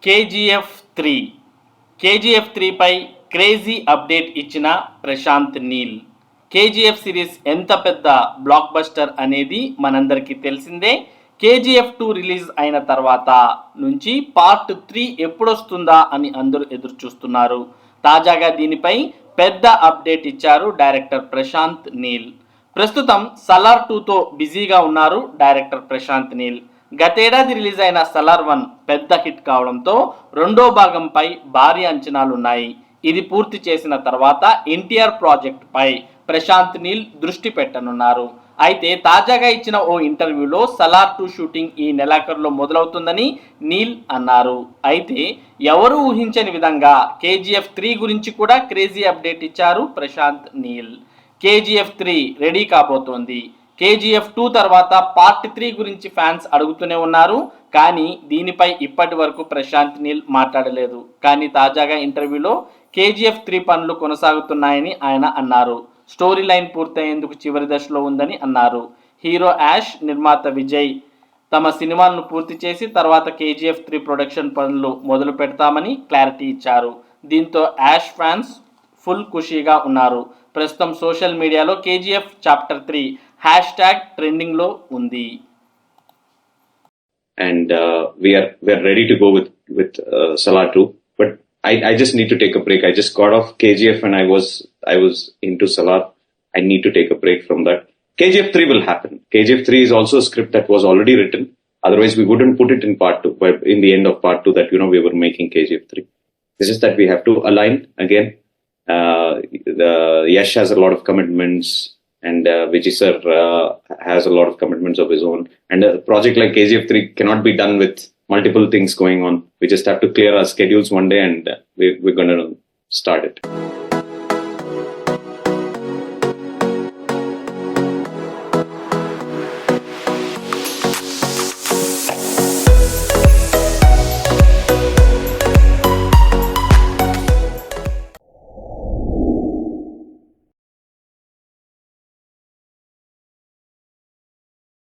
KGF 3 KGF 3 పై crazy update ఇచ్చిన Prashanth Neel. KGF series ఎంత పెద్ద బ్లాక్ బస్టర్ అనేది మనందరికీ తెలిసిందే. కేజీఎఫ్ 2 రిలీజ్ అయిన తర్వాత నుంచి పార్ట్ 3 ఎప్పుడొస్తుందా అని అందరూ ఎదురు చూస్తున్నారు. తాజాగా దీనిపై పెద్ద అప్డేట్ ఇచ్చారు డైరెక్టర్ ప్రశాంత్ నీల్. ప్రస్తుతం సలార్ 2తో బిజీగా ఉన్నారు డైరెక్టర్ ప్రశాంత్ నీల్. గతేడాది రిలీజ్ అయిన సలార్ 1 పెద్ద హిట్ కావడంతో రెండో భాగంపై భారీ అంచనాలున్నాయి. ఇది పూర్తి చేసిన తర్వాత ఎన్టీఆర్ ప్రాజెక్ట్ పై ప్రశాంత్ నీల్ దృష్టి పెట్టనున్నారు. అయితే తాజాగా ఇచ్చిన ఓ ఇంటర్వ్యూలో సలార్ 2 షూటింగ్ ఈ నెలాఖరులో మొదలవుతుందని నీల్ అన్నారు. అయితే ఎవరు ఊహించని విధంగా కేజీఎఫ్ 3 గురించి కూడా క్రేజీ అప్డేట్ ఇచ్చారు ప్రశాంత్ నీల్. కేజీఎఫ్ 3 రెడీ కాబోతోంది. కేజీఎఫ్ 2 తర్వాత పార్ట్ 3 గురించి ఫ్యాన్స్ అడుగుతూనే ఉన్నారు. కానీ దీనిపై ఇప్పటి వరకు ప్రశాంత్ నీల్ మాట్లాడలేదు. కానీ తాజాగా ఇంటర్వ్యూలో కేజీఎఫ్ 3 పనులు కొనసాగుతున్నాయని ఆయన అన్నారు. స్టోరీ లైన్ పూర్తయ్యేందుకు చివరి దశలో ఉందని అన్నారు. హీరో యాష్, నిర్మాత విజయ్ తమ సినిమాలను పూర్తి చేసి తర్వాత కేజీఎఫ్ 3 ప్రొడక్షన్ పనులు మొదలు పెడతామని క్లారిటీ ఇచ్చారు. దీంతో యాష్ ఫ్యాన్స్ ఫుల్ ఖుషీగా ఉన్నారు. ప్రస్తుతం సోషల్ మీడియాలో కేజీఎఫ్ చాప్టర్ 3 హ్యాష్ట్యాగ్ ట్రెండింగ్ లో ఉంది. And we are ready to go with Salar 2, but I just need to take a break. I just got off KGF and I was into Salar. I need to take a break from that. KGF 3 will happen. KGF 3 is also a script that was already written. Otherwise, we wouldn't put it in part 2. But in the end of part 2, that we were making KGF 3. It's just that we have to align again. Yash has a lot of commitments, and Vijay sir has a lot of commitments of his own. And a project like KGF 3 cannot be done with multiple things going on. We just have to clear our schedules one day, and we're going to start it.